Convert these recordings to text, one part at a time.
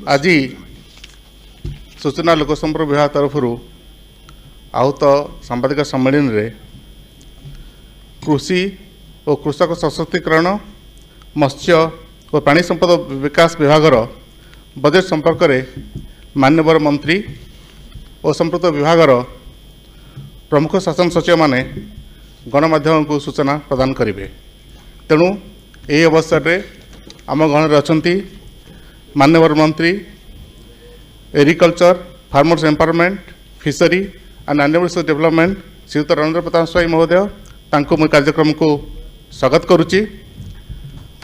आज सूचना लोकसंपर्क विभाग तरफ आहूत सांबादिक सम्मेलन रे कृषि और कृषक सशक्तिकरण मत्स्य और प्राणी संपद विकास विभाग बजेट संपर्क में माननीय मंत्री और संप्रत विभाग प्रमुख शासन सचिव माने गणमाध्यम को सूचना प्रदान करेंगे। तेणु यही अवसर में आम गण अच्छा माननीय मंत्री agriculture farmers empowerment fishery and animal development Shriyut Rabindra Pratap Swain महोदय तांको मु कार्यक्रम को स्वागत करुच्ची।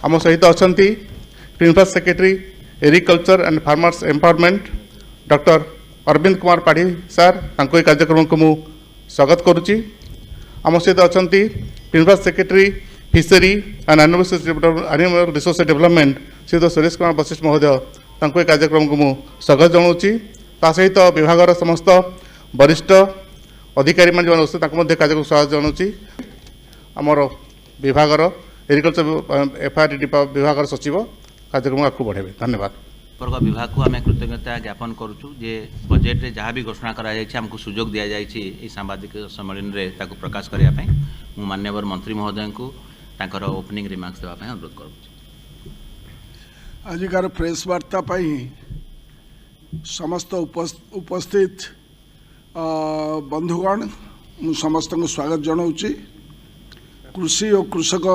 आम सहित अच्छा principal secretary agriculture and farmers empowerment doctor Arvind Kumar Padhi sir तांको ये कार्यक्रम को मु स्वागत करुच्ची। आम सहित अच्छा principal secretary fishery and animal resource development Shriyut Suresh Kumar Vashishth महोदय तांको ये कार्यक्रम को मु स्वागत जनाऊँगी। ता सहित विभाग समस्त वरिष्ठ अधिकारी मान जो कार्यक्रम स्वागत जनाऊँगी। आमर विभाग एग्रीकल्चर एफआर विभाग सचिव कार्यक्रम आगे बढ़ेबे। धन्यवाद। संपर्क विभाग को आम कृतज्ञता ज्ञापन करुचु जे बजेट रे जहाँ भी घोषणा करा सुजोग दि जाए सांबादिक सम्मेलन रे ताकू प्रकाश करने मु माननीय मंत्री महोदय को तांकर ओपनिंग रिमार्क्स देवाई अनुरोध करुच्ची। आजिकार प्रेस वार्ता समस्त उपस्थित बंधुगण मु समस्त को स्वागत जनाऊँगी। कृषि और कृषक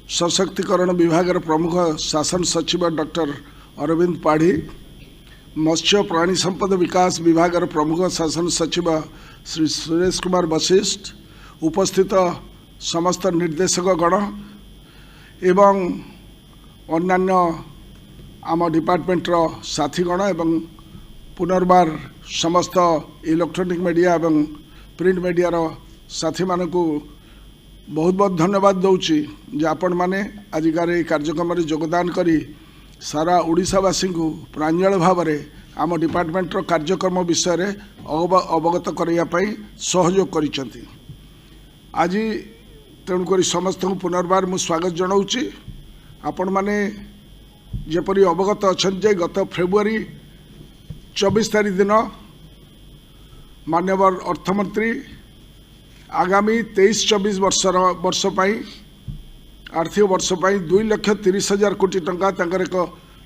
सशक्तिकरण विभाग प्रमुख शासन सचिव डॉक्टर अरविंद पाढ़ी, मत्स्य प्राणी संपद विकास विभाग प्रमुख शासन सचिव श्री सुरेश कुमार वशिष्ठ, उपस्थित समस्त निर्देशक गण एवं अन्यान्य आम डिपार्टमेंटर साथीगण एवं पुनर्बार समस्त इलेक्ट्रॉनिक मीडिया एवं प्रिंट मीडिया साथी मान को बहुत बहुत धन्यवाद दूची जे आपण माने आजिकार ये कार्यक्रम में योगदान करी सारा ओडिशावासी को प्रांजल भाव में आम डिपार्टमेंट कार्यक्रम विषय रे अवगत करने सहयोग करिसेंती। आज तेणुक समस्त को पुनर्बार मु स्वागत जनाऊँगी। आपण माने जेपरी अवगत अच्छा गत फेब्रुआरी 24 तारीख दिन माननीय अर्थमंत्री आगामी 23-24 वर्ष आर्थिक वर्ष 2,30,000 कोटी टंका तंकर एक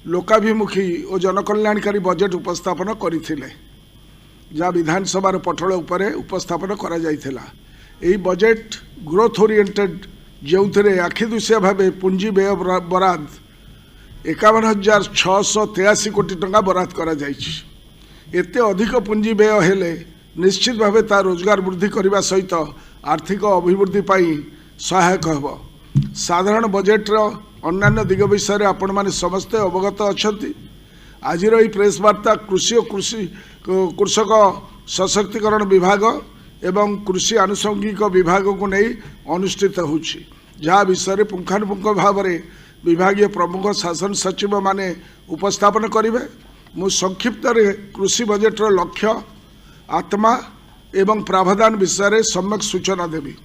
लोकाभिमुखी और जनकल्याणकारी बजेट उपस्थापन करथिले, जहाँ विधानसभा पटल उपरे उपस्थापन करा जायथिला। एही बजेट ग्रोथ ओरिएंटेड जो आखिदुसिया भाव पुंजी व्यय बराद 51,683 कोटी टंका बराद करा जायछि। एते अधिक पुंजी व्यय हेले निश्चित भाव ता रोजगार वृद्धि करने सहित आर्थिक अभिवृद्धि सहायक होब। साधारण बजेट अन्य दिग विषय में आपण माने समस्ते अवगत अच्छा। आज प्रेस वार्ता कृषि और कृषक सशक्तिकरण विभाग एवं कृषि आनुषंगिक विभाग को नहीं अनुष्ठित होछि, जहाँ विषय में पुंखानुपुंख भाव में विभागीय प्रमुख शासन सचिव माने उपस्थापन करेंगे। मु संक्षिप्त कृषि बजेटर लक्ष्य आत्मा एवं प्रावधान विषय में सम्यक सूचना देवी।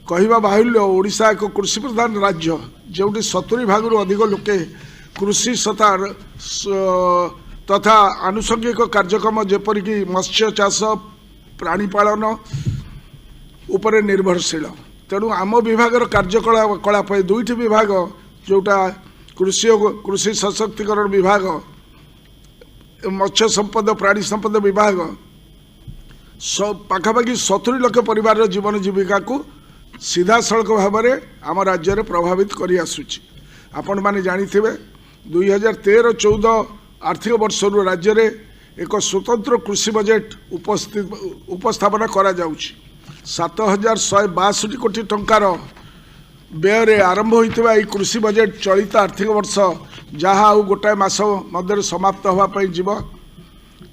कहवा बाहुल्य ओडिशा एक कृषि प्रधान राज्य जोटी 70 भाग अधिक लोके कृषि तथा आनुषंगिक कार्यक्रम जेपरिक मत्स्य चाष प्राणीपालन उपरे निर्भरशील। तेणु आम विभाग कार्यकलाप दुईटी विभाग जोटा कृषि सशक्तिकरण विभाग मत्स्य संपद प्राणी संपद विभाग पाखापाखि 70 लाख परिवार जीवन जीविका को सीधा सड़क भाव में आम राज्य में प्रभावित कर आसुची। आपण माने जानिथिबे 2013-14 आर्थिक वर्ष राज्य में एक स्वतंत्र कृषि बजेट उपस्थापन करा जाउची। 7,162 कोटी टंकार व्यय रे आरंभ होइथिबा ई कृषि बजेट चलित आर्थिक वर्ष जहाँ आउ गोटाए मास मध्य समाप्त होगा जीव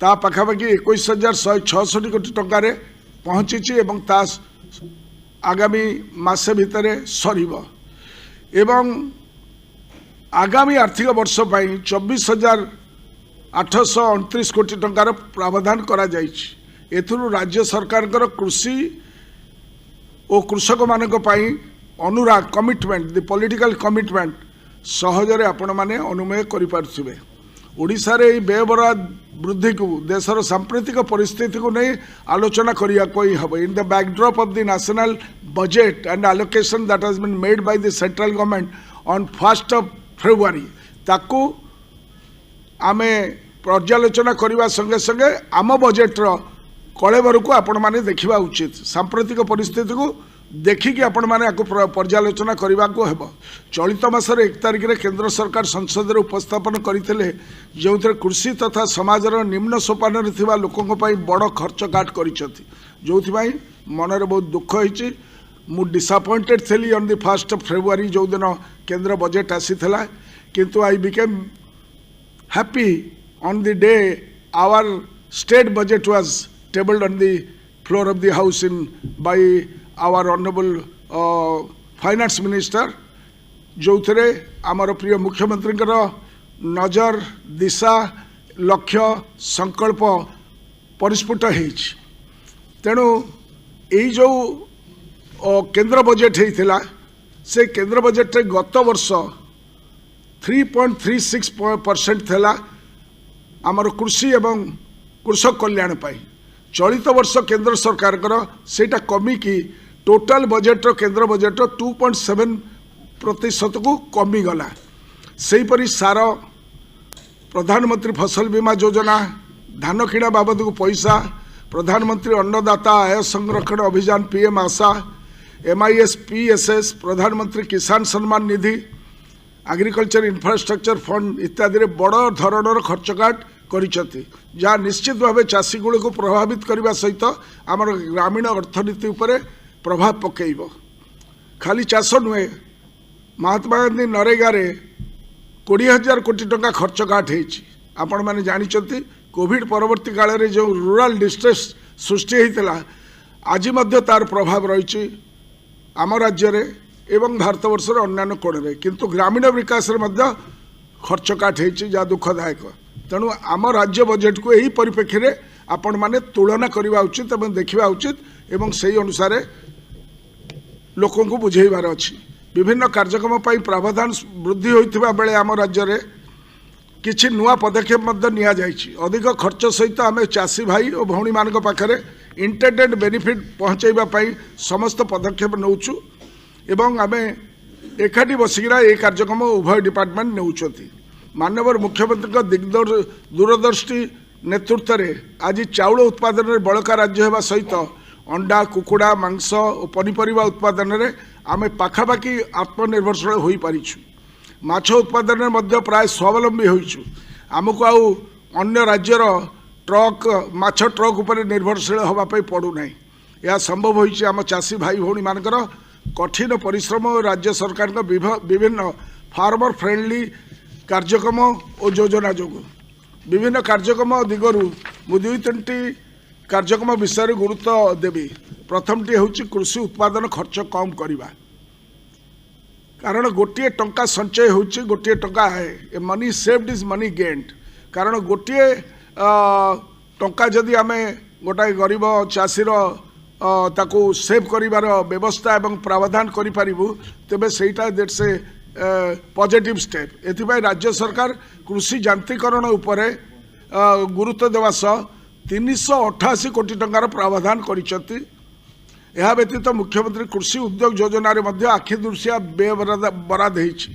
ता पाखापाखि 21,166 कोटी टंकार पहुँची एवं ता आगामी मासे भितर सरीब एवं आगामी आर्थिक वर्ष 24,829 कोटी टंकार प्रावधान करा जाइछि। एथुरु राज्य सरकार कृषि और कृषक मानक अनुराग कमिटमेंट द पॉलिटिकल कमिटमेंट सहजरे आपण माने अनुमय करि पारथिबे। ओडिशा रे व्यय बराद वृद्धि को देशर सांप्रतिक परिस्थिति को नहीं आलोचना करिया कोई हबो in the backdrop of the national budget and allocation that has been made by the central government on 1st of February ताकू आमे पर्यालोचना करने संगे संगे आम बजेट्र कलेबर को आपण मैंने देखा उचित सांप्रतिक परिस्थिति को देखिकी आपण मैंने पर्यालोचना करने को हेब चलित मासर 1 तारिख में केंद्र सरकार संसद में उपस्थापन करते जो कृषि तथा समाजर निम्न सोपान लोकों बड़ खर्च काट कर जो मनरे बहुत दुख होती मु डिसअपॉइंटेड थी on the 1st of February जो दिन केंद्र बजेट आसी किंतु I became happy on the day our state budget was tabled on the floor of the house by our honorable finance minister जो थे आमर प्रिय मुख्यमंत्री नजर दिशा लक्ष्य संकल्प परिस्फुट होती तेणु यही जो केंद्र बजेट होता से केंद्र बजेट गत वर्ष 3.36% थेला आमर कृषि एवं कृषक कल्याण पाई चलित वर्ष केंद्र सरकार सेटा कमी की टोटल बजेट केंद्र बजेट 2.7% को कमी गला सेहीपरि सार प्रधानमंत्री फसल बीमा योजना धान किणा बाबद को पैसा प्रधानमंत्री अन्नदाता आय संरक्षण अभियान PM आशा MIS PSS प्रधानमंत्री किसान Samman Nidhi agriculture infrastructure fund इत्यादि बड़ धरणर खर्च काट जहाँ निश्चित भाव चाषी गुड़ को प्रभावित करने सहित आमर ग्रामीण अर्थनीति उपर प्रभाव पकेब खाली चाष नुहे महात्मा गांधी नरेगा रे 20,000 कोटी टंका खर्च काट आपण मैंने जानते कोविड परवर्ती काल में जो रूराल डिस्ट्रेस सृष्टि होता आज तार प्रभाव रही आम राज्य रे एवं भारतवर्षर अन्य कोण में किंतु ग्रामीण विकास खर्च काट जहाँ दुखदायक तेणु आम राज्य बजेट को यही परिप्रेक्षी में आपण मैंने तुलना करवा उचित एवं देखा उचित एवं सही अनुसार लोकों को बुझेबार अच्छी विभिन्न कार्यक्रम प्रावधान वृद्धि होता बेले आम राज्य में किसी नुआ पदक्षेप अधिक खर्च सहित आम चाषी भाई और भौणी मान पाखे इंटेंडेड बेनिफिट पहुँचाइवाई समस्त पदक्षेप नौचु एवं आम एकाठी बसिकिना ये कार्यक्रम उभय डिपार्टमेंट नेउछथि माननीय मुख्यमंत्री दूरदृष्टि नेतृत्व में आज चाउल उत्पादन में बड़का राज्य होगा सहित अंडा कुकुड़ा मांस और पनीपरिया उत्पादन में आम पाखापाखि आत्मनिर्भरशील हो पारिछु माछ उत्पादन में प्राय स्वावलंबी होइछु आमको आउ अन्य राज्यर ट्रक माछ ट्रक उपर निर्भरशील होगापाई पड़ूना यह संभव होइछि आम चाषी भाई भौणी मानकर कठिन परिश्रम और राज्य सरकार विभिन्न फार्मर फ्रेंडली कार्यक्रम और योजना जो विभिन्न कार्यक्रम दिगरु मु 2-3टी कार्यक्रम विषय गुरुत्व देवी प्रथमटी हूँ कृषि उत्पादन खर्च कम करवा कारण गोटे टंका संचय होची गोटे टंका है money saved is money gained कारण गोटे टंका जदि आम गोटाए गरीब चाषीर ताकू सेव करिवार व्यवस्था एवं प्रावधान करिपारिबु तेबे सेटा दैट्स ए पॉजिटिव स्टेप एथिबाई राज्य सरकार कृषि यांत्रिकरण उपरे गुरुत्व देवा सह 388 कोटी टंकार प्रावधान करिसथि यह व्यतीत मुख्यमंत्री कृषि उद्योग योजना रे मध्य आखि दृश्या व्यय बराद होइछि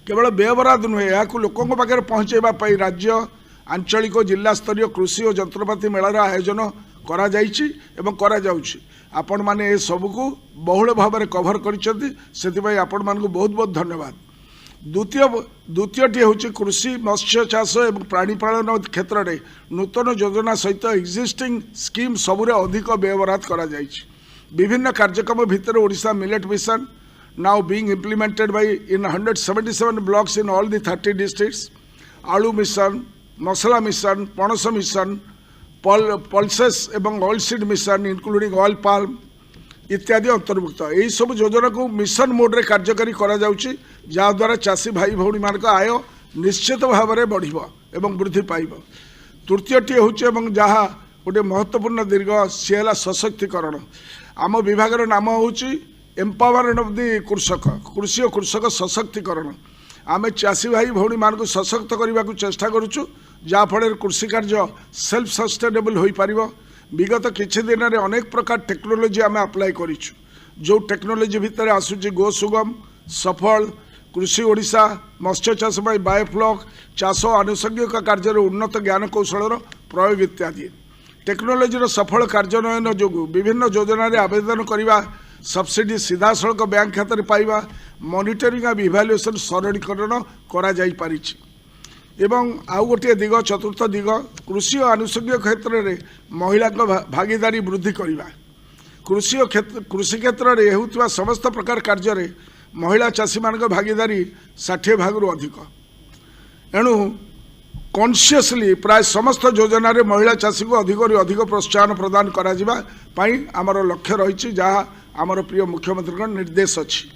केवल व्यय बराद नुहे या लोकों पाखे पहुँचेबा पई राज्य आंचलिक जिला स्तरीय कृषि और यंत्रपाति मेलार आयोजन करा जाइछि एवं करा जाउछि आपण माने ए सब को बहुल भाव में कभर करिसथि सेति आपण मान को बहुत बहुत धन्यवाद द्वितीयटी हूँ कृषि मत्स्य चाष एवं प्राणीपालन क्षेत्र में नूतन योजना सहित एक्जिस्टिंग स्कीम सबुरे अधिक व्यवहार करा जाइछि विभिन्न कार्यक्रम भितर Odisha millet mission now being implemented by in 177 blocks in all the 30 districts आलू मिशन मसला मिशन पणस मिशन पल्सेस एवं oil seed mission including oil palm इत्यादि अंतर्भुक्त यही सब योजना को मिशन मोड रे कार्यकारी करा जाउछि जहाँद्वारा चाषी भाई भौणी मान आय निश्चित भाव में बढ़ एवं वृद्धि पाइब तृतीयटी हूँ जहाँ गोटे महत्वपूर्ण दीर्घ सी है सशक्तिकरण आम विभागर नाम हूँ एम्पावरमेंट ऑफ द कृषक कृषि और कृषक सशक्तिकरण आमे चाषी भाई भौणी मान को सशक्त करने को चेष्टा करुचु जहाँफल कृषि कार्य सेल्फ सस्टेनेबल हो पार। विगत किछि दिन में अनेक प्रकार टेक्नोलोजी आम अप्लाई करूँ जो टेक्नोलोजी भितर आसूची गो सुगम सफल कृषि ओडिशा मत्स्य चाष बायोफ्लॉक चाष आनुषंगिक कार्य उन्नत ज्ञान कौशल प्रयोग इत्यादि टेक्नोलोजी सफल कार्यान्वयन जो विभिन्न योजन आवेदन करने सब्सिडी सीधा सड़क बैंक खाते में पाइबा मॉनिटरिंग और इवैल्यूएशन सरलीकरण करा जाई पारिछि। एवं आउ गोटे दिग चतुर्थ दिग कृषि और आनुषंगिक क्षेत्र में महिला भागीदारी वृद्धि करवा कृषि क्षेत्र में होता समस्त प्रकार कार्य में महिला चाषी मान भागीदारी 60 भाग अधिक एणु कॉन्शियसली प्राय समस्त योजन महिला चाषी को अधिक अधिक प्रोत्साहन प्रदान करा आमर लक्ष्य रही जहाँ आमर प्रिय मुख्यमंत्री निर्देश अच्छी।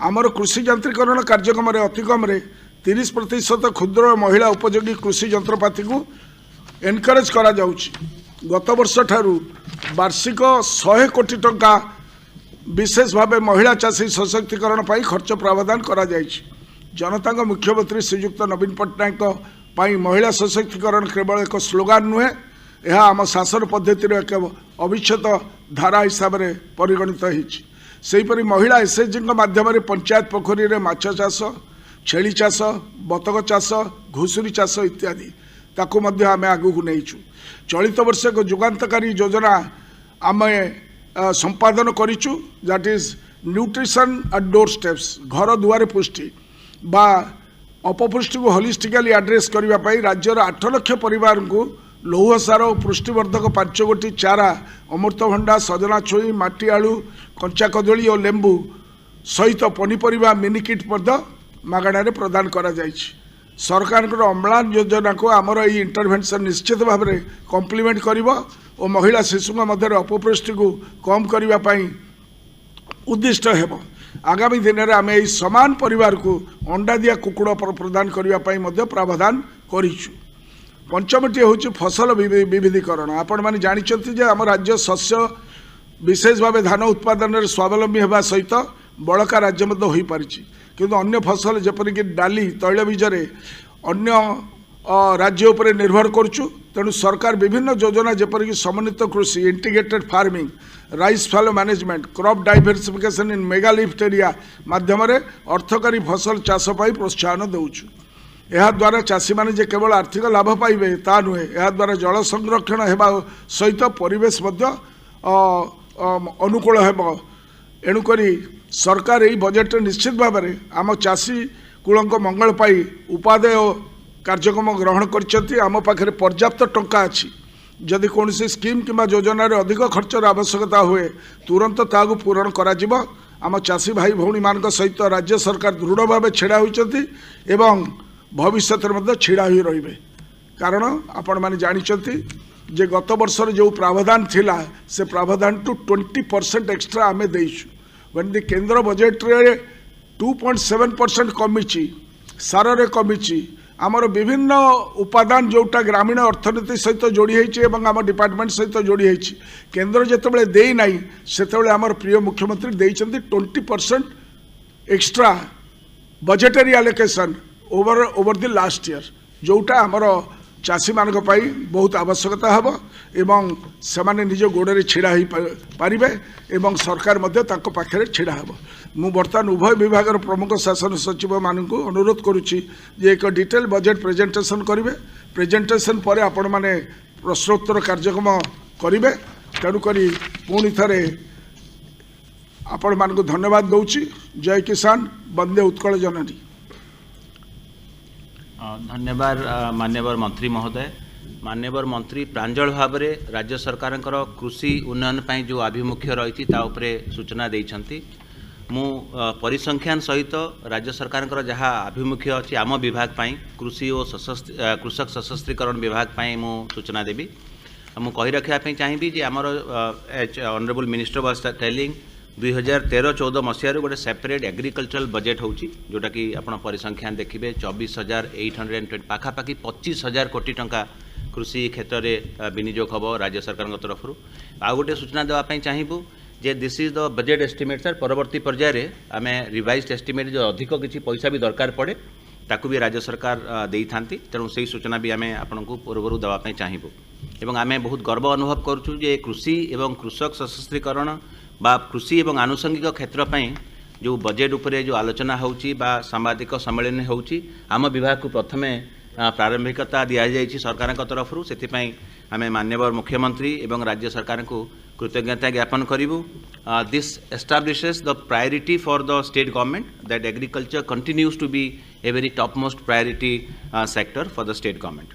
आमर कृषि यांत्रिकरण कार्यक्रम अतिकम 30% क्षुद्र महिला उपयोगी कृषि जंत्रपाति को एनकरेज करा जाउछि। गत वर्ष ठारू वार्षिक 100 कोटी टंका विशेष भाव महिला चाषी सशक्तिकरण पर खर्च प्रावधान करा जाइछि। जनता का मुख्यमंत्री श्रीयुक्त नवीन पट्टनायक महिला सशक्तिकरण केवल एक स्लोगान नुहे यह आम शासन पद्धति एक अविच्छेद धारा हिसाब से परिगणित होईपरि महिला एसएचजी माध्यम पंचायत पोखरी में माछ चाष छेली चाष बतक चाष घुसुरी चाष इत्यादि ताकू मध्य आम आगू नहींचु। चलित वर्ष एक जुगान्तकारी योजना आम संपादन करिचु that is nutrition at door steps घर दुआरे पुष्टि बा अपपुष्टि को होलिस्टिकली एड्रेस करने राज्यर 8 लाख परिवार को लौह सार और पुष्टिवर्धक 5 गोटी चारा अमृतभंडा सजना छुई माटी आलू कंचा कदली और लेंबू सहित पनीपरिया मिनी किट मागणार प्रदान करा जाइछि। सरकार अम्लान योजना को आमर ये इंटरवेंशन निश्चित भाव में कम्प्लीमेंट करिवो और महिला शिशु मध्य अपपुष्टि को कम करने उद्दिष्ट हेबो। आगामी दिन में आम समान परिवार को अंडा दिया कुकुड़ प्रदान करने प्रावधान करिछु। पंचमटी हूँ फसल विविधीकरण। आपण मैंने जानते जे आम राज्य शस्य विशेष भाव धान उत्पादन में स्वावलंबी होगा सहित बड़का राज्य हो पारी किंतु अन्य फसल जपरिक डाली तैलबीजरे अन्य राज्य उपर निर्भर करुचु। तेणु सरकार विभिन्न योजना जपरिक समन्वित कृषि integrated farming rice follow management crop diversification इन मेगा लिफ्ट एरिया माध्यम अर्थकारी फसल चाष पाई प्रोत्साहन दौचु। यह द्वारा चाषी माने जे केवल आर्थिक लाभ पाइबे ता नुहे यह द्वारा जल संरक्षण हेबा सहित परिवेश मध्य अनुकूल हेबो। एणुकरी सरकार यही बजेट निश्चित भाव में आम चाषी कूल मंगल पाई उपादेय कार्यक्रम ग्रहण कर आम पाखे पर्याप्त टंका अच्छी जदि कौन स्कीम किंवा योजन अधिक खर्चर आवश्यकता हुए तुरंत ताकू पूरण करा आम चाषी भाई भौणी मान सहित राज्य सरकार दृढ़ भाव छेड़ा होती एवं भविष्य में छिड़ा ही रे। कारण आपण मैंने जानते जे गत वर्षर जो प्रावधान थिला से प्रावधान टू 20% एक्स्ट्रा आम देइछु। when the केंद्र बजेट रे 2.7% कमी सार रे कमी आमर विभिन्न उपादान जोटा ग्रामीण अर्थनीति सहित जोड़ी होती आम डिपार्टमेंट सहित जोड़ी होती केंद्र जितेबाला दे ना से आमर प्रिय मुख्यमंत्री देइछन्ति 20% extra budgetary allocation over the last year जोटा आमर चाषी मान बहुत आवश्यकता हम एवं से निज गोड़े छिड़ा हो पारे एवं सरकार पाखे छिड़ा हम। मु बर्तमान उभय विभाग प्रमुख शासन सचिव मान अनुरोध करुच्ची जे एक डिटेल बजेट प्रेजेंटेशन करेंगे। प्रेजेंटेशन पर आपण मैंने प्रश्नोत्तर कार्यक्रम करेंगे। तेणुक पुणी थे आपण मान धन्यवाद दूची। जय किसान वंदे उत्कल जननी। धन्यवाद मान्यवर मंत्री महोदय। मान्यवर मंत्री प्रांजल भाव में राज्य सरकार कृषि उन्नयन पर जो आभिमुख्य रही सूचना देइछन्ति। मु परिसंख्यान सहित राज्य सरकार जहाँ आभिमुख्य अच्छी आम विभाग पाई कृषि और कृषक सशस्त्रीकरण विभाग पाई मु सूचना देवी। मु कही रखापी चाहिए जे आमर ऑनरेबल मिनिस्टर वाज टेलिंग 2013-14 मसीह गोटे सेपरेट एग्रीकल्चरल बजेट होची जोटा कि आपण परिसंख्यान देखिए 24,820 पाखापाखि 25,000 कोटी टंका कृषि क्षेत्र में विनियोग हम राज्य सरकार तरफ। आ गोटे सूचना देवाई चाहबू जे this is the budget estimate sir. परवर्ती पर्यायर आम रिवाइज्ड एस्टिमेट जो अधिक किसी पैसा भी दरकार पड़े ताकू भी राज्य सरकार देई थांती तेणु से सूचना भी आम आपको पूर्व देवाई चाहबू एवं आम बहुत गर्व अनुभव करुँ जे कृषि एवं कृषक सशस्त्रीकरण बा कृषि एवं आनुषंगिक क्षेत्र में जो बजेट उपरे जो आलोचना होउची बा सांबादिक सम्मेलन होउची आम विभाग को प्रथमे प्रारंभिकता दि जाइए सरकार तरफ से आम माननीय मुख्यमंत्री एवं राज्य सरकार को कृतज्ञता ज्ञापन करूँ this establishes the priority for the state government that agriculture continues to be a very top most priority sector for the state government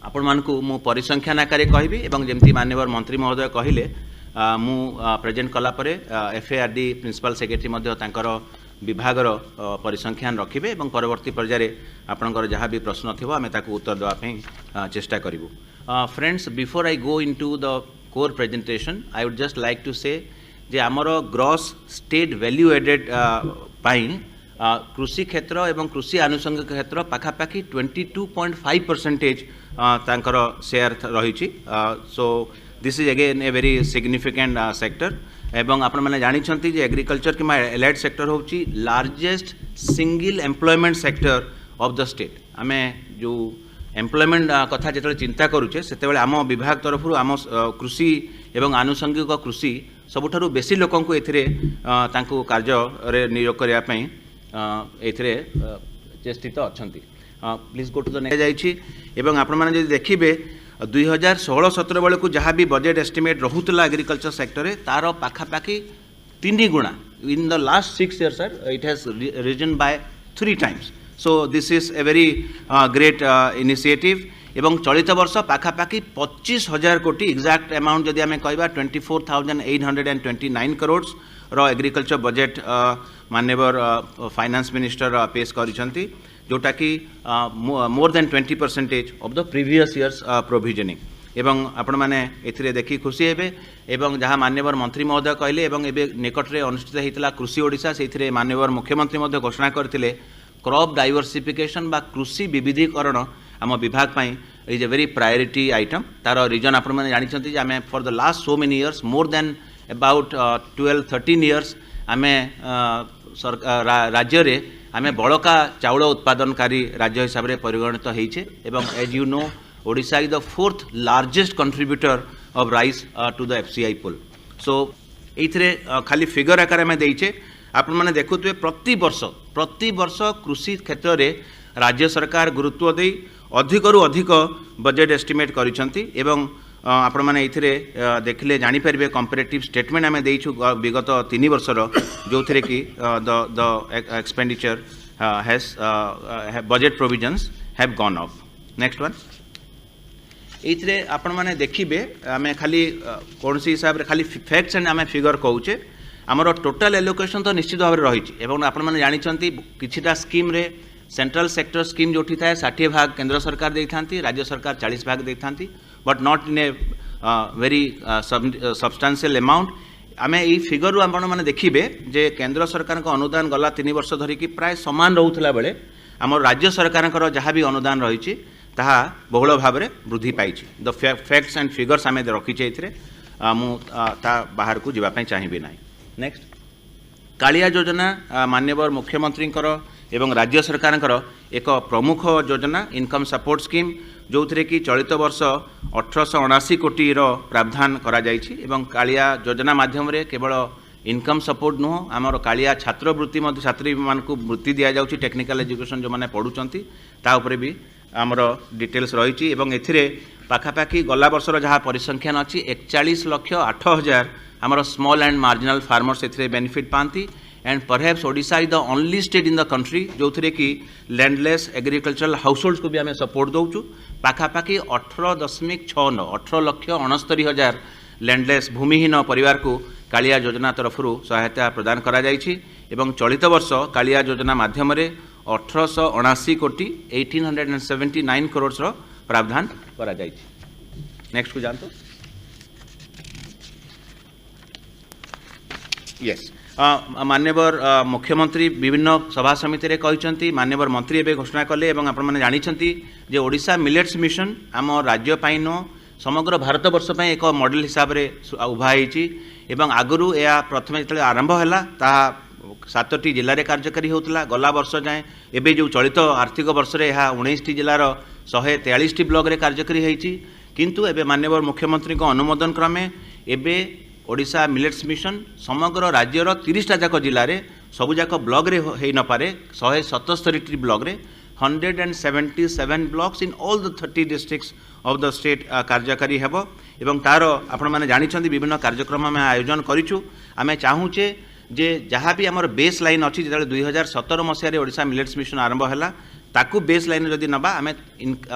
आपण मानकु मु परिसंख्यान आकार कहबी एवं जमती माननीय मंत्री महोदय कहले मु प्रेजेंट कला परे FARD प्रिंसिपल सेक्रेटरी मध्य तांकर विभागर परिसंख्यान रखिबे एवं परवर्ती पर्याय आपनकर जहाँ भी प्रश्न थिबो आमे ताकू उत्तर देवा पई चेष्टा करिवु friends before I go into the core presentation I would just like to say जे आमर ग्रॉस स्टेट वैल्यू एडेड पाई कृषि क्षेत्र एवं कृषि आनुषंगिक क्षेत्र पाखापाखि 22.5% तांकर शेयर रही सो this is again a very significant sector एवं आपण मैंने जानी जे एग्रीकल्चर कि एलाइड सेक्टर होची largest single employment sector of the state आम जो एम्प्लॉयमेंट कथा जो चिंता करुचे से आम विभाग तरफ आम कृषि एवं आनुषंगिक कृषि सबुठारु बेसी लोकों को एथिरे तांको कार्य नियोग करने एथिरे चेष्टित अछंती please go to the next जाइछि एवं आपण माने जदि देखिबे 2016-17 बेले को जहाँ भी बजेट एस्टिमेट रहुतला एग्रीकल्चर सेक्टर रे तार पाखापाखि 3 गुणा इन द लास्ट 6 years sir it has risen by 3 times so this is a very great initiative एवं चलित वर्ष पाखापाखि 25,000 कोटी एक्जाक्ट अमाउंट जदि आम कहबा 24,829 करोड़ रो एग्रीकल्चर बजेट माननीय फाइनेंस मिनिस्टर पेश करिसंती जोटा कि more than 20% of the previous years provisioning एवं आपण मैंने एथिरे देखि खुशी हेबे एवं जहाँ माननीय मंत्री महोदय कहले एवं एबे निकट रे अनुष्ठित हेतिला कृषि ओडिशा से माननीय मुख्यमंत्री महोदय घोषणा करथिले क्रॉप डाइवर्सिफिकेशन बा कृषि विविधीकरण आम विभाग pi is a very priority item तार रीजन आपण मैंने जानी आम for the last so many years more than about 12-13 years आम राज्य रे आम बड़का चाउल उत्पादनकारी राज्य हिसाब से परिगणित होइछे एवं as you know Odisha is the 4th largest contributor of rice to the FCI pool so एथिरे खाली फिगर आकार में देइछे आपण माने देखुथुए प्रति वर्ष कृषि क्षेत्र रे राज्य सरकार गुरुत्व दे अधिकरु अधिक बजेट एस्टिमेट करिसंती एवं आपण माने एथिरे देखले जानि परिबे कंपैरेटिव स्टेटमेंट आमे देइछु विगत 3 वर्षर जो थिरे कि the expenditure has budget provisions have gone up next one एथिरे आपण माने देखिबे आमे खाली कोनसी हिसाब रे खाली फैक्ट्स एंड आमे फिगर कहूचे आमर टोटल एलोकेशन तो निश्चित भाव रही एवं आपण माने जानिछंती किछिटा स्कीम रे सेंट्रल सेक्टर स्कीम जोठी थाए 60 भाग केंद्र सरकार देई थांती राज्य सरकार 40 भाग देई थांती but not in a very substantial amount आमे ई फिगर रु आपण माने देखिबे जे केंद्र सरकार को अनुदान गला 3 वर्ष धरि कि प्राय समान रहउथला बेले आमर राज्य सरकार को जहाँ भी अनुदान रही ताहा बहुल भाव में वृद्धि पाई द फैक्ट्स एंड फिगर्स आमे रखीचे एथिरे मु ता बाहर को जीवा पई चाहिबी नाही नेक्स्ट कालिया योजना माननीय मुख्यमंत्री एवं राज्य सरकार एक प्रमुख योजना इनकम सपोर्ट स्कीम जो थे कि चलित वर्ष 1879 कोटी प्रावधान करा जाइछि एवं कालिया योजना माध्यम रे केवल इनकम सपोर्ट नुह आमर कालिया छात्रवृत्ति छात्री मान वृत्ति दि जाउछि टेक्निकल एजुकेशन जो मैंने पढ़ुचंती ता उपरे भी आमर डिटेल्स रही एवं एथिरे पाखापाखि गला वर्षर जहाँ परिसंख्यान अच्छी 41,08,000 आमर स्मॉल एंड मार्जिनल फार्मर्स एथिरे बेनिफिट पाती and perhaps Odisha is the only state in the country जो थे कि लैंडलेस एग्रीकल्चरल हाउसहोल्ड्स को भी आम सपोर्ट दौचु पाखापाखि 18.69 लैंडलेस भूमिहीन परिवार को कालिया योजना तरफ सहायता प्रदान करा जाइछि एवं चलित वर्ष कालिया योजना माध्यम 1879 कोटी 1879 करोड़ प्रावधान करा जाइछि नेक्स्ट को जानतो यस माननीय मुख्यमंत्री विभिन्न सभा समिति रे कहिसंती माननीय मंत्री एबे घोषणा कले एवं आपण माने जानिसंती जे ओडिशा मिलेट्स मिशन आम राज्य पाई नो समग्र भारत वर्ष पाई एक मॉडल हिसाब रे उभा होईची एवं आगरू या प्रथमे जतले आरंभ हैला ता 7टी जिले कार्यकारी होता गला वर्ष जाए एवं जो चलित आर्थिक वर्ष में यह 19टी जिलार 143टी ब्लॉक रे कार्यकारी होती किंतु एबे माननीय मुख्यमंत्री को अनुमोदन क्रमे एबे ओडिशा मिलेट्स मिशन समग्र राज्यर 30टा जाक जिले में सबुजाक ब्लॉक रे हो न पारे 177टी ब्लॉक रे 177 blocks in all the 30 districts of the state कार्यकारी हेबो एवं तार आपण माने जानिछन्ती विभिन्न कार्यक्रम में आयोजन करिछु आमे चाहूचे जे जहाँ भी आमर बेस लाइन अच्छी जो 2017 मसीह ओडिशा मिलेट्स मिशन आरंभ है ताकू बेस लाइन जदि नबा आमे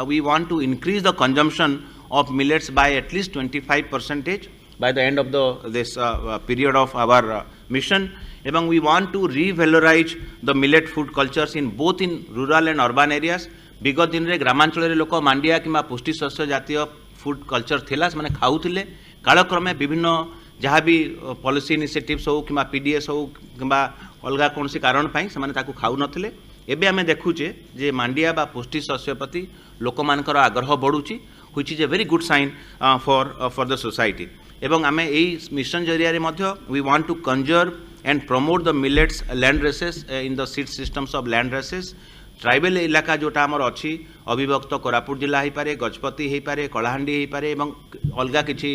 we want to increase the consumption of millets by at least 25% by the end of this period of our mission এবং we want to revalorize the millet food cultures in both in rural and urban areas विगत दिन रे ग्रामांचल रे लोक मांडिया किंबा पुष्टि शस्य जातीय फूड कल्चर थिला माने खाउथिले कालक्रमे विभिन्न जहाँ भी पॉलिसी इनिशिएटिव्स हो कि पीडीएस हो कि अलग कौन कारण पाई से ताकू खाऊ नथिले एबे आमे देखुचे जे मांडिया बा पुष्टि शस्य प्रति लोक मानकर आग्रह बढ़ुची which is a very good sign for the society एवं आमे एई मिशन जरिया मध्य we want to conserve and promote the millets land races in the seed systems of land races tribal इलाका जोटा आमर अच्छी अविभक्त कोरापुट जिला हो पारे गजपति हो पारे कलाहांडी हो पारे एवं अलग किसी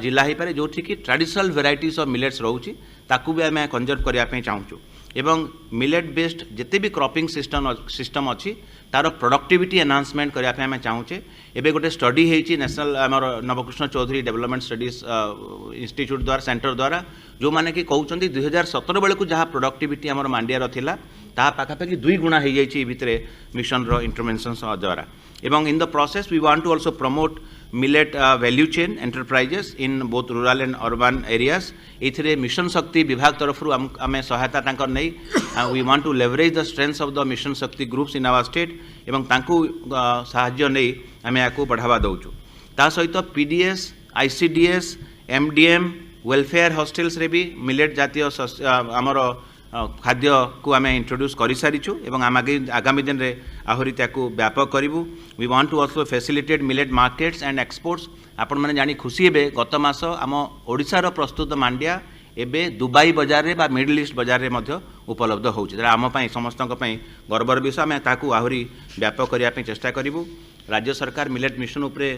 जिला हो पारे जो कि ट्रेडिशनल वेराइटीज ऑफ मिलेट्स रोचे ताकू भी आम कंजर्व करने चाहूँ एवं मिलेट बेस्ड जिते भी क्रॉपिंग सिस्टम अच्छी तार प्रोडक्टिविटी एनहांसमेंट करने आम चाहूचे एवं गोटे स्टडी होती नेशनल आमर Nabakrushna Choudhury development studies institute द्वारा सेंटर द्वारा जो मैंने कि कहते 2017 बेलू जहाँ प्रोडक्टिविटी आमर मांडियार थिला ता पाखापाखि 2 गुणा हो जाए भितर मिशन रो इंटरवेंशंस द्वारा एवं in the process we want to also promote millet value chain enterprises in both rural and urban areas ये मिशन शक्ति विभाग तरफ आम सहायता तांकर नहीं we want to leverage the strengths of the mission Shakti groups in our state एवं तांकू साहाय्य नहीं आम या बढ़ावा दौचु ता सहित PDS ICDS MDM welfare hostels रे भी मिलेट जातीय आमर खाद्य को आम इंट्रोड्यूस कर सारीचु एवं आगामी दिन में आहरी ताकू व्यापक करूँ we want to also facilitate millet markets and exports आपण मैंने जानी खुशी हे गत मास आम ओडिशार प्रस्तुत मांडिया एबे दुबई बजार रे बा मिडल ईस्ट बजार रे मध्य उपलब्ध होउछि आम पई समस्त गर्वर विषय आम ताकू आहरी व्यापक करने चेष्टा करूँ राज्य सरकार मिलेट मिशन उपरे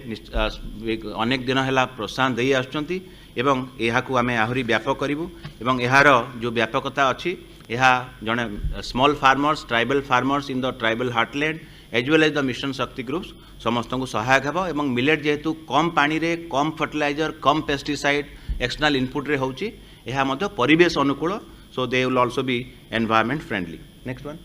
अनेक दिन है प्रोत्साहन दे आसुचंती एवं यहाकू आम आहरी व्यापक करूँ एवं यार जो व्यापकता अच्छी यह जड़े small farmers tribal farmers in the tribal heartland as well as the mission Shakti groups समस्त को सहायक हेबो एवं मिलेट जेहेतु कम पानी रे कम फर्टिलाइजर कम पेस्टिसाइड एक्सटर्नल इनपुट रे होउची यह मध्य परिवेश अनुकूल so they will also be environment friendly next one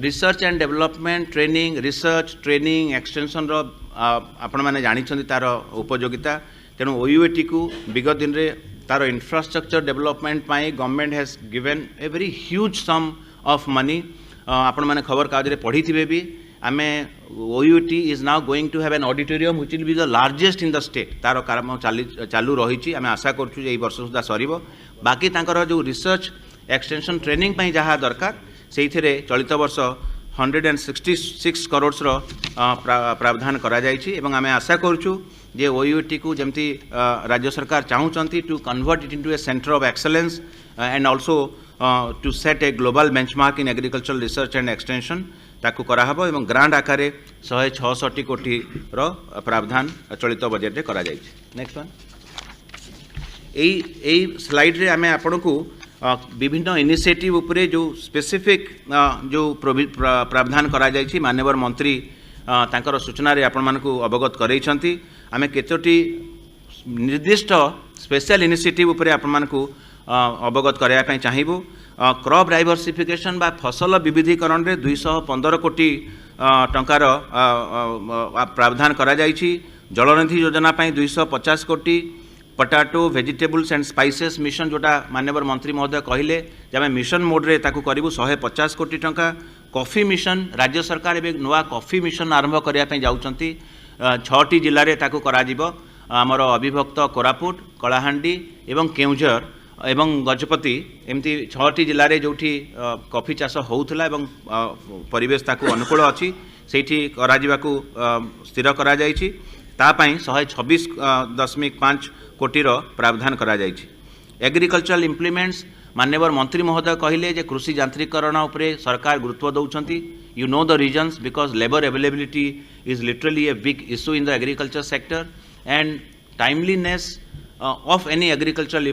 research and development training research training extension रो आपण माने जानिछन्ती तार उपयोगिता तेणु ओयूएटी को विगत दिन रे तार इंफ्रास्ट्रक्चर डेवलपमेंट पाई government has given a very huge sum of money आपण माने खबर कागज रे पढ़ी थिबे भी आमे OUT is now going to have an auditorium which will be the largest in the state तार काम चालू रही आमे आशा करछु जे वर्ष सुधा सरीबो बाकी तांकर जो रिसर्च एक्सटेंशन ट्रेनिंग पाई जहाँ दरकार से चलित वर्ष 166 करोड़ प्रावधान करा जायछि एवं आमे आशा करछु जे ओयूटी को जमती राज्य सरकार चाहूँगी to convert it into a centre of excellence and also to set a global benchmark in agricultural research and extension ताकू कराहबो एवं ग्रांट आकार 166 कोटी प्रावधान चलित बजेट रे करा जायछि नेक्स्ट वन एई स्लाइड रे आमे आपन को विभिन्न इनिशिएटिव उपरे जो स्पेसिफिक जो प्रावधान करा जायछि माननीय मंत्री तांकर सूचना रे आपण मानकू अवगत करैछन्ती आमे केतोटी निर्दिष्ट स्पेशल इनिशिएटिव उपरे आपण मानकू अवगत कराया पई चाहिबो क्रॉप डाइवर्सिफिकेशन बा फसल विविधीकरण रे 215 कोटी टंकार प्रावधान करा जायछि जलनिधि योजना पई 250 कोटी potato vegetables and spices mission जोटा माननीय मंत्री महोदय कहले जे मिशन मोड रे ताकू करिबु 150 कोटी टंका कॉफी मिशन राज्य सरकार एबे नवा कॉफी मिशन आरंभ करिया पई जाउचंती 6टी जिल्ला रे ताकू कराजिबो आमर अविभक्त कोरापुट कलाहांडी एवं केउझर एवं गजपति एमती 6टी जिल्ला रे जोठी कॉफी चाष होउथला एवं परिवेश ताकू अनुकूल अछि सेठी कराजिबाकू स्थिर करा जायछि तापाई 126.5 कोटीर प्रावधान करा जायछि एग्रीकल्चरल इम्प्लीमेंट्स माननीय मंत्री महोदय कहले जे कृषि यांत्रिकरण उपरे सरकार गुरुत्व दौरान you know the reasons because labour availability is literally a big issue in the agriculture sector and timeliness of any agricultural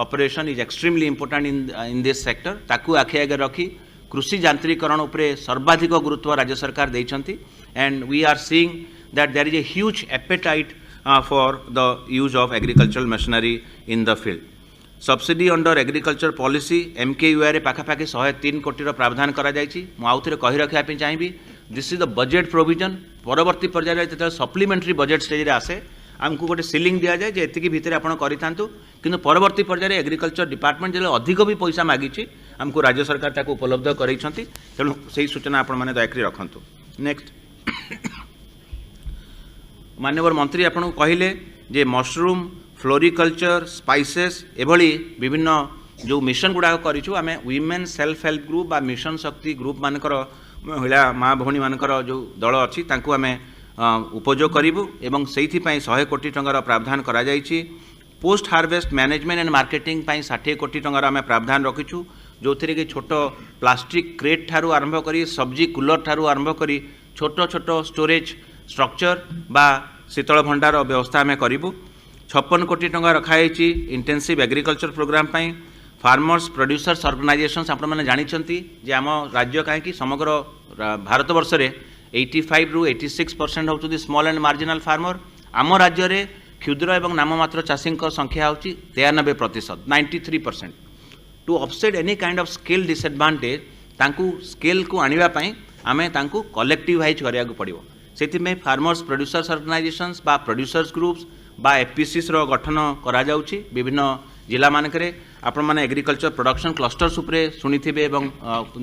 operation is extremely important in this sector ताकू आखि आगे रखी कृषि यांत्रिकरण उपरे सर्वाधिक गुरुत्व राज्य सरकार देइछंती and we are seeing that there is a huge appetite for the use of agricultural machinery in the field. Subsidy under agriculture policy MKUI रे पाखापाखि 103 कोटी प्रावधान करा जायछि मु आउथरे कहि रखिया पे चाहिबी this is the budget provision परवर्ती पर्याय रे सप्लीमेंटरी बजेट स्टेज रे आसे आमको गोटे सीलिंग दि जाए एति भितर आप करूँ कि परवर्ती पर्यायर एग्रीकल्चर डिपार्टमेंट जो अधिक भी पैसा मागी आमको राज्य सरकार ताको उपलब्ध कराइछंती तेणु से सूचना आपण मैंने दयाकरी रखु। नेक्स्ट माननीय मंत्री आपको कहले जे मशरूम फ्लोरिकल्चर स्पाइसेस एभली विभिन्न जो मिशन गुड़ाक करूँ आम वीमेन सेल्फ हेल्प ग्रुप बा मिशन शक्ति ग्रुप मानकर महिला माँ भौणी मानकर जो दल अच्छी तांकू आम उपयोग करूँ एवं से 100 कोटी टंकार प्रावधान करा जायछि। Post harvest management and marketing 60 कोटी टंकार आम प्रावधान रखीचु जो थी कि छोट प्लास्टिक क्रेट ठारू आरंभ करी सब्जी कूलर ठारू आरंभ करी छोट छोट स्टोरेज स्ट्रक्चर बा शीतल भंडार व्यवस्था आम करूँ। 56 कोटी टंका रखाई intensive agriculture programme farmers producers organisations आपण मैंने जानिछंती जे आम राज्य कहीं समग्र भारत वर्ष रे 85 ରୁ 86% होउछुदी स्मॉल एंड मार्जिनल फार्मर आम राज्य रे क्षुद्र एवं नाममात्र चाषी संख्या होची 93% 93%। To offset any kind of scale disadvantage तांकू स्केल को आनिबा पई आमे तांकू कलेक्टिवाइज करिया को पड़िबो सेति में फार्मर्स प्रोड्यूसर्स ऑर्गेनाइजेशंस बा प्रोड्यूसर्स ग्रुप्स बा एफपीसीस रो गठन करा जाउची विभिन्न जिला मानकरे आपण माने एग्रीकल्चर प्रोडक्शन क्लस्टर्स उपरे सुनिथिबे एवं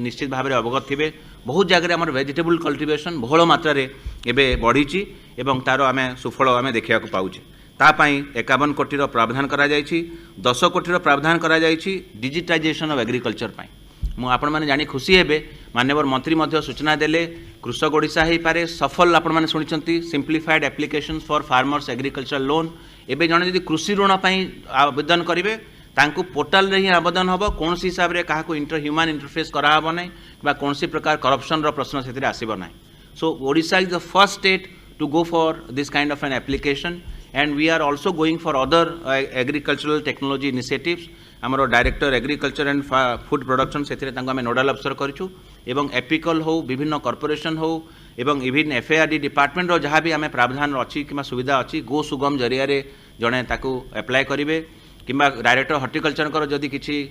निश्चित भाव में अवगत थे बहुत जगह आम वेजिटेबल कल्टिवेशन बहुल मात्रा एबे बढ़ी एवं तार आम सुफल आम देखा पाऊे तापाई 51 कोटी प्रावधान करा जायछि 10 कोटी प्रावधान करा जायछि डिजिटाइजेशन ऑफ एग्रीकल्चर पाई मु आपण माने जानी खुशी हेबे माननीय मंत्री मध्य सूचना देले कृषक ओडिशा हे पारे सफल आपण माने सुनिचंती simplified application for farmers agriculture loan एबे जने यदि कृषि ऋण पाई आवेदन करिवे तांकु पोर्टाल रे ही आवेदन हबो कौन सी हिसाब रे काहा को ह्यूमन इंटरफेस करा हबो नै बा कौन सी प्रकार करप्शन रो प्रश्न सेतिर आसीबो नै। So Odisha is the first state to go for this kind of an application and we are also going for other agricultural technology initiatives आमर director agriculture and food production से आम नोडाल अफसर करूँ एवं एपिकल हो विभिन्न कॉर्पोरेशन हो एवं इवन एफएआरडी डिपार्टमेंट रो जहाँ भी आम प्रावधान अच्छी कि सुविधा अच्छी गो सुगम जरिया जड़े ताकू एप्लाय करेंगे कि डायरेक्टर हर्टिकल्चर जदि किसी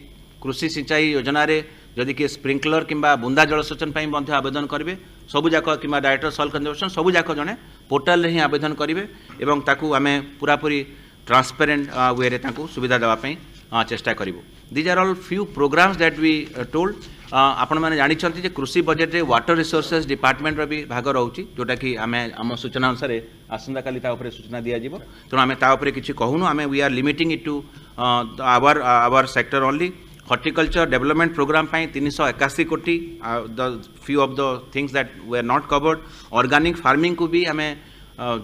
कृषि सिंचाई योजना रे जदि कि स्प्रिंकलर कि बुंदा जलसेचन आवेदन करेंगे सबूक कि डायरेक्टर सॉइल कंजर्वेशन सबूक जड़े पोर्टाल ही आवेदन करेंगे एवं ताकू आम पूरापूरी ट्रांसपेरेंट वे रे ताकू सुविधा देवाई चेष्टा करूँ। These are all few programmes that we told आपण मैंने जानी कृषि बजेट रे वाटर रिसोर्सेज डिपार्टमेंट रो भी भाग रोचे जोटा कि आम आम सूचना अनुसार आसंता काली सूचना दि जाव तेणु आम किसी कहूनु आम we are limiting it to our sector only. Horticulture development programme 381 कोटी the few of the things that we are not covered. Organic farming को भी आम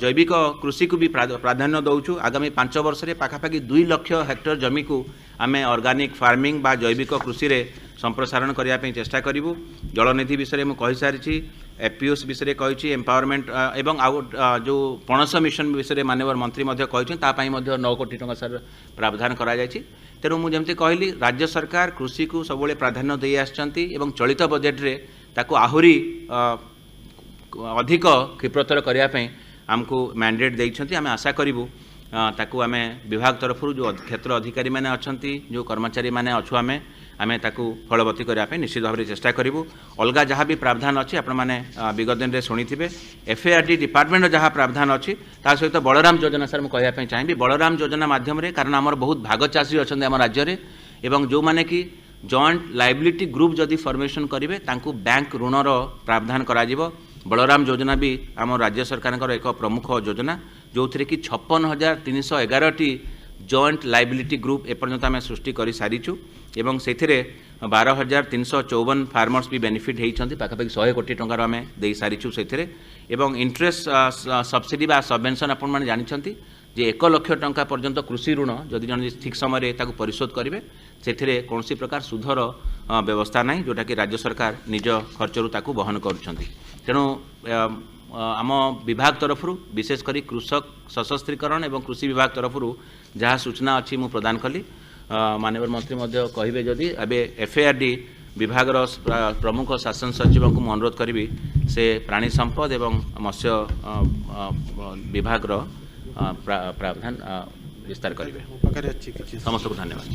जैविक कृषि को भी प्राधान्य दौचु आगामी 5 वर्ष रे पाखापाखि 2 लाख हेक्टर जमी को आम ऑर्गेनिक फार्मिंग बा जैविक कृषि रे संप्रसारण करने चेष्टा करूँ। जलनिधि विषय में कही सारी एपीओस विषय कही एम्पावरमेंट एवं जो पणस मिशन विषय माननीय मंत्री कही 9 कोटी टंका सर प्रावधान करा जायछि। तेणु मुझे कहली राज्य सरकार कृषि को सब प्राधान्य दे आछंती एवं चलित बजेट रे ताकू आहुरी अधिक क्षिप्रतर करने आमको मैंडेट देइछंती। आम आशा करूँ ताकू आम विभाग तरफ जो क्षेत्र अधिकारी मैंने अच्छी जो कर्मचारी मैंने अच्छु आम ताकू फलवती करने निश्चित भाव में चेष्टा करूँ। अलग जहाँ भी प्रावधान अच्छी आपण मैंने विगत दिन में शुणी एफएआरडी डिपार्टमेंट जहाँ प्रावधान अच्छी ता सहित बलराम योजना सर मुझे कहना चाहिए बलराम योजना माध्यम कारण आमर बहुत भाग चाषी अच्छा आम राज्य में एवं जो मैंने कि जॉइंट लायबिलिटी ग्रुप जदि फॉर्मेशन करेंगे तांकू बैंक ऋणर प्रावधान करा बलराम योजना भी आम राज्य सरकार एक प्रमुख योजना जो थी कि 56,311 जॉइंट लायबिलिटी ग्रुप एपर्यंत आम सृष्टि कर सारीचु एवं से 12,354 फार्मर्स भी बेनिफिट होती पाखापाखि 100 कोटी टंकार आम दे सारीचु से इंटरेस्ट सब्सिडी बा सबवेंशन आपण मैंने जानते जे 1 लाख टंका पर्यंत कृषि ऋण जदि जन ठीक समय ताकू परिशोध करेंगे से कौन प्रकार सुधर व्यवस्था ना जोटा कि राज्य सरकार निज खर्चरू ताकू बहन करुँच तेणु आम विभाग तरफ विशेषकर कृषक सशस्त्रीकरण एवं कृषि विभाग तरफ जहाँ सूचना अच्छी मु प्रदान कली माननीय मंत्री कहे जदि एबे FARD विभाग प्रमुख शासन सचिव को अनुरोध करी से प्राणी संपद एवं मत्स्य विभाग प्रावधान विस्तार करेंगे। समस्त को धन्यवाद।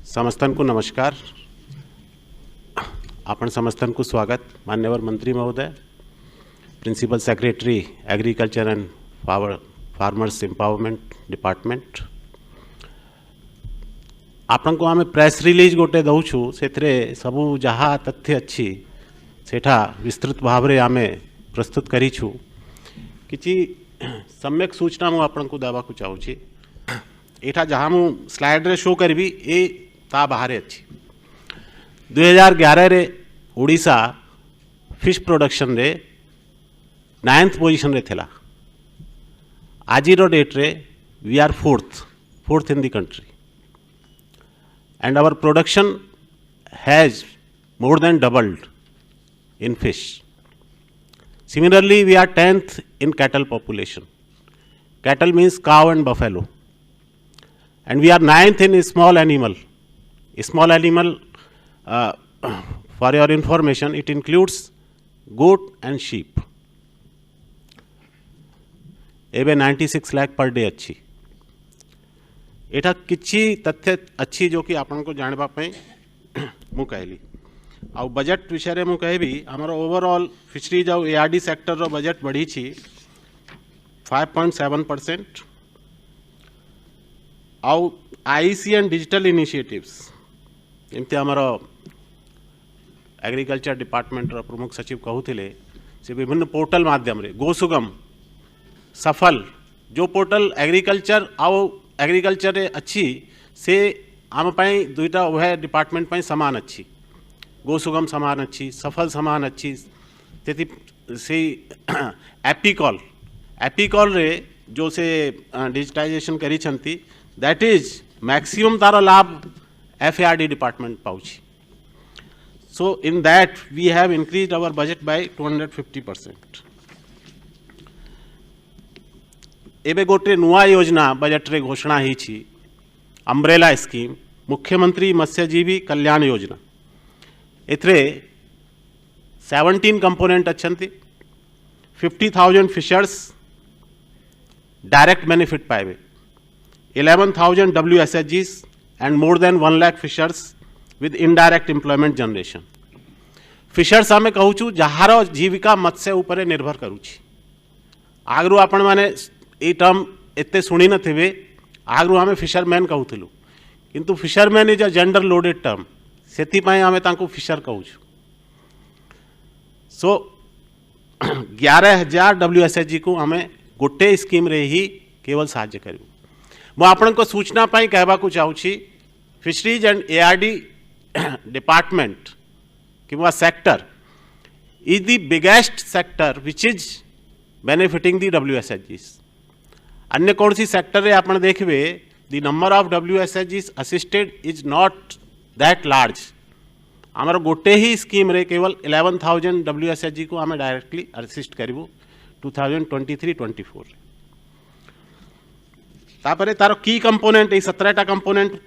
समस्तन को नमस्कार। आपण समस्तन को स्वागत। माननीय मंत्री महोदय, principal secretary agriculture and farmers empowerment department, आपण को आम प्रेस रिलीज गोटे दौचु से सबू जहाँ तथ्य अच्छी सेठा विस्तृत भाव में आम प्रस्तुत करूँ। किसी सम्यक सूचना मु आपण को देवा को चाहूँगी। एठा जहाँ मु स्लाइड रे शो करी ए ता बाहर अच्छी 2011 रे ओडिशा फिश प्रोडक्शन रे 9th पोजिशन रे थिला। आज डेट रे we are fourth in the country and our production has more than doubled in fish. Similarly, we are 10th in cattle population. Cattle means cow and buffalo. And we are 9th in small animal. Small animal, for your information, it includes goat and sheep. एबे 96 lakh per day अच्छी। एटा किछि तथ्य अच्छी जो कि आपन को जानबा पई मु कहली। आ बजट विषय रे मु कहबी हमर ओवरऑल फिशरीज और ARD सेक्टर रो बजट बढ़ी छी 5.7%। आउ IC एंड डिजिटल इनिशिएटिव्स एमती हमर एग्रीकल्चर डिपार्टमेंट रो प्रमुख सचिव कहूथिले से विभिन्न पोर्टल माध्यम रे गोसुगम सफल जो पोर्टल एग्रीकल्चर अच्छी से आम पाई दुईटा उभय डिपार्टमेंट पाई समान अच्छी। गोसुगम समान अच्छी, सफल समान अच्छी। तेती से एपिकॉल रे जो से डिजिटाइजेशन करी छंती दैट इज मैक्सिमम तार लाभ FARD डिपार्टमेंट पाउची। So in that we have increased our budget by 250%। एबे गोटे नुआ योजना बजट रे घोषणा ही छी अम्ब्रेला स्कीम मुख्यमंत्री मत्स्यजीवी कल्याण योजना। एथरे 17 कंपोनेंट अच्छंती। 50,000 फिशर्स डायरेक्ट बेनिफिट पाइबे। 11,000 WSHGs and more than 1 lakh fishers with indirect employment generation. Fishers आमे कहूछु जहार जीविका मत्स्य ऊपर निर्भर करूची। आगरू आपण माने ये टर्म एते शुणी नथिबे। आगरू आमे फिशरमैन कहूथिलु किंतु fisherman is a gender loaded term सेतिपाई आमे तांको फिशर कहूछु। सो 11,000 WSHG को आमे गोटे स्कीम रे ही केवल साहाय्य करू। मु आपण को सूचना पाई कहबा को चाहूछि फिशरीज एंड ARD डिपार्टमेंट किंवा sector is the biggest sector which is benefiting the WSHGs। अन्य कौन सी सेक्टर रे आपण देखबे the number of WSHGs assisted is not that large. आमर गोटे ही स्कीम रे केवल 11,000 WSHG को आमे डायरेक्टली असिस्ट करिवो 2023-24। तापरे तार की कंपोनेंट 17टा कंपोनेंट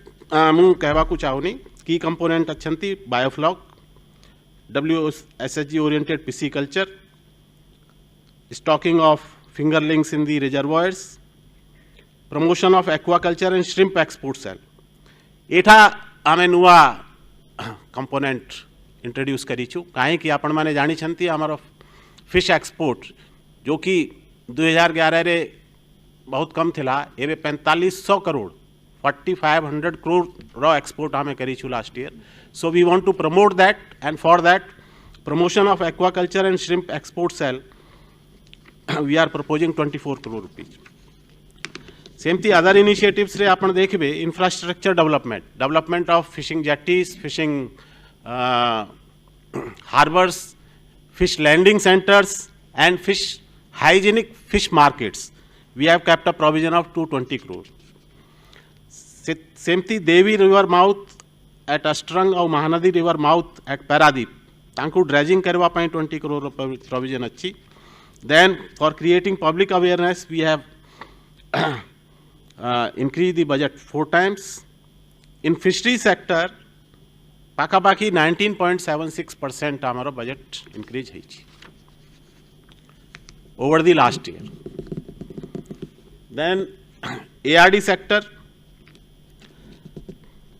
मु कहबा को चाहुनी। की कंपोनेंट अच्छंती biofloc, WSHG oriented pisciculture, stocking of fingerlings in the reservoirs, promotion of aquaculture and shrimp export sale। एठा आमे नुआ कंपोनेंट इंट्रोड्यूस करीछु काहे कि आपण माने जानि छंती हमर फिश एक्सपोर्ट जो कि 2011 रे बहुत कम थिला एबे 4500 करोड़ 4500 करोड़ रो एक्सपोर्ट आमे करीछु last year. So we want to promote that and for that promotion of aquaculture and shrimp export sale we are proposing 24 crore rupees। सेमती अदर इनिशिएटिव्स रे आपण देखबे infrastructure development of fishing jetties, fishing harbours, fish landing centres and fish hygienic fish markets. we have kept a provision of 220 crore. Semti Devi river mouth at Astrang or Mahanadi river mouth at Paradip. Tanku dredging करवा पाए 20 crore provision अच्छी. Then for creating public awareness, we have increased the budget 4 times. In fishery sector, पाखापाखी 19.76% हमारा budget increase है over the last year. Then ARD sector,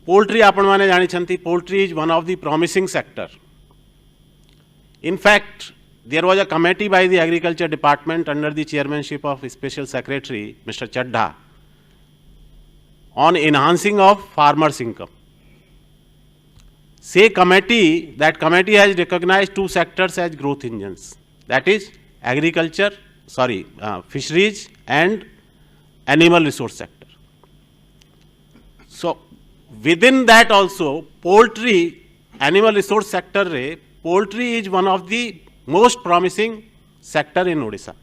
poultry आपण माने जानी छंती, poultry is one of the promising sector. In fact, there was a committee by the Agriculture Department under the chairmanship of Special Secretary Mr. Chadha on enhancing of farmers' income. That committee has recognized 2 sectors as growth engines. That is fisheries and animal resource sector. So within that also, poultry, animal resource sector, poultry is one of the most promising sector in Odisha.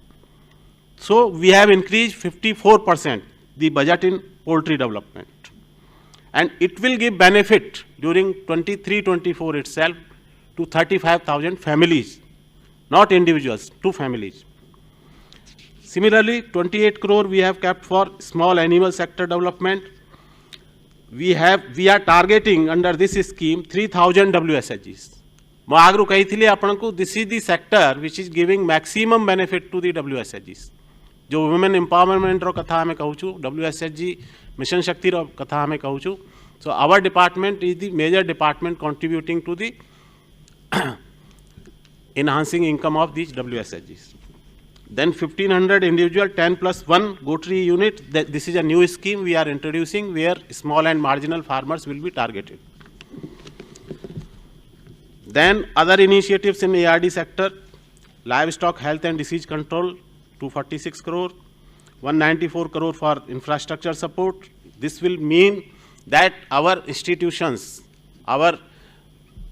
So we have increased 54% the budget in poultry development. And it will give benefit during 23-24 itself to 35,000 families, not individuals, to families. Similarly, 28 crore we have kept for small animal sector development. We are targeting under this scheme 3,000 WSHGs. मैं आगरू कही थी अपन को this is the sector which is giving maximum benefit to the WSHGs. जो women empowerment रो कथा हमें कहूँ WSHG मिशन शक्ति रो कथा हमें कहूँ. So our department is the major department contributing to the enhancing income of these WSHGs. Then 1,500 individual 10+1 goatry unit. This is a new scheme we are introducing where small and marginal farmers will be targeted. Then other initiatives in ARD sector, livestock health and disease control, 246 crore, 194 crore for infrastructure support. This will mean that our institutions, our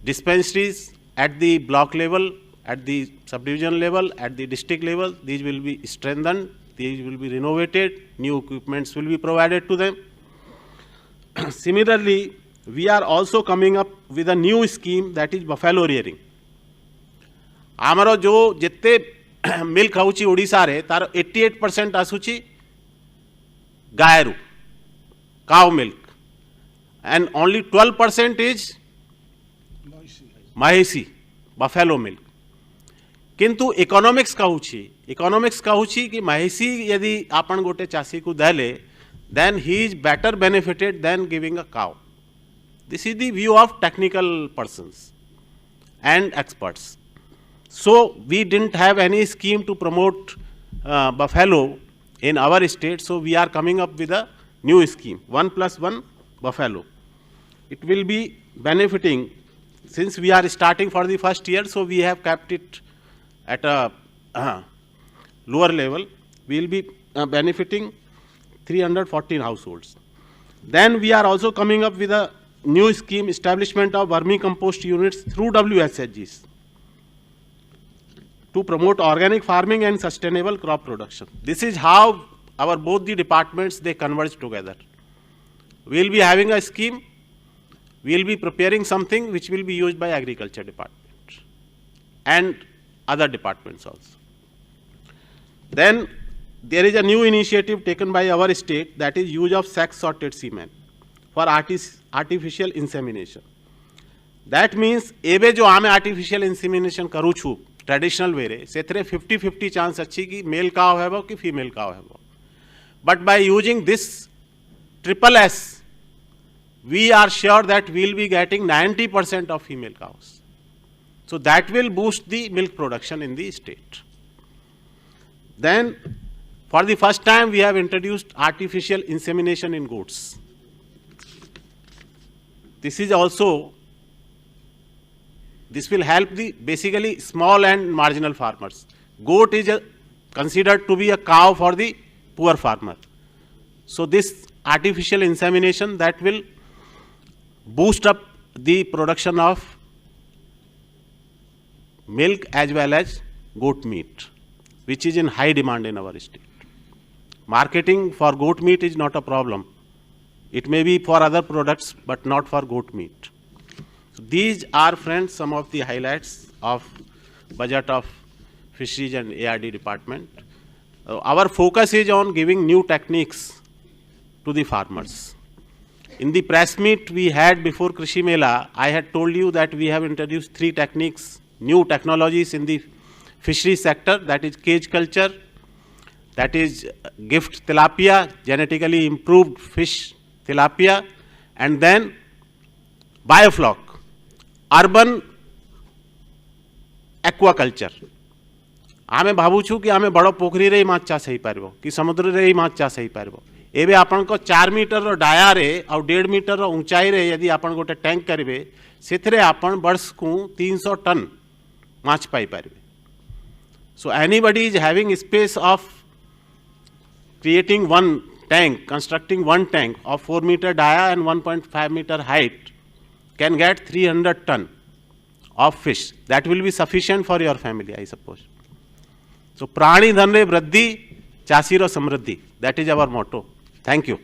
dispensaries at the block level, at the subdivision level, at the district level, these will be strengthened, these will be renovated, new equipments will be provided to them. Similarly, we are also coming up with a new scheme that is buffalo rearing. आमरो जो जितने milk आउची Odisha रे तार 88% आसुची गायरू cow milk and only 12% is mahesi buffalo milk. किंतु economics कहूची कि महिषी यदि आपण गोटे चाषी को देले then he is better benefited than giving a cow. This is the view of technical persons and experts. So we didn't have any scheme to promote buffalo in our state, so we are coming up with a new scheme 1+1 buffalo. It will be benefiting, since we are starting for the first year, so we have kept it at a lower level. We will be benefiting 314 households. Then we are also coming up with a new scheme, establishment of vermicompost units through WSHGs to promote organic farming and sustainable crop production. This is how our both the departments they converge together. We will be having a scheme, we will be preparing something which will be used by agriculture department and other departments also. Then there is a new initiative taken by our state, that is use of sex sorted semen for artificial insemination. That means एबे जो आमे artificial insemination करू छू traditional way रे से 50-50 chance अच्छी कि mail काव है वो कि फीमेल काव है वो. But by using this SSS, we are sure that we will be getting 90% of female cows. So that will boost the milk production in the state. Then for the first time we have introduced artificial insemination in goats. This is also, this will help the basically small and marginal farmers. Goat is considered to be a cow for the poor farmer. So this artificial insemination that will boost up the production of milk as well as goat meat, which is in high demand in our state. Marketing for goat meat is not a problem. It may be for other products, but not for goat meat. So these are, friends, some of the highlights of budget of Fisheries and ARD department. Our focus is on giving new techniques to the farmers. In the press meet we had before Krishi Mela, I had told you that we have introduced 3 techniques, new technologies in the fishery sector, that is cage culture, that is gift tilapia, genetically improved fish tilapia, and then biofloc, urban aquaculture. आमे भावुछु कि आमे बड़ पोखरी रे माछ चाष हो पार कि समुद्र रे माछ चाष हो पार एवं आपण 4 मीटर डाया रे और 1.5 मीटर ऊंचाई रे यदि आपण गोटे टैंक करेंगे से आपण वर्ष को 300 टन माछ पाई पारे. So anybody is having space of creating one tank, constructing one tank of 4 meter dia and 1.5 meter height can get 300 ton of fish. That will be sufficient for your family, I suppose. So, prani dhan re vruddhi, chasi ro samruddhi. That is our motto. Thank you.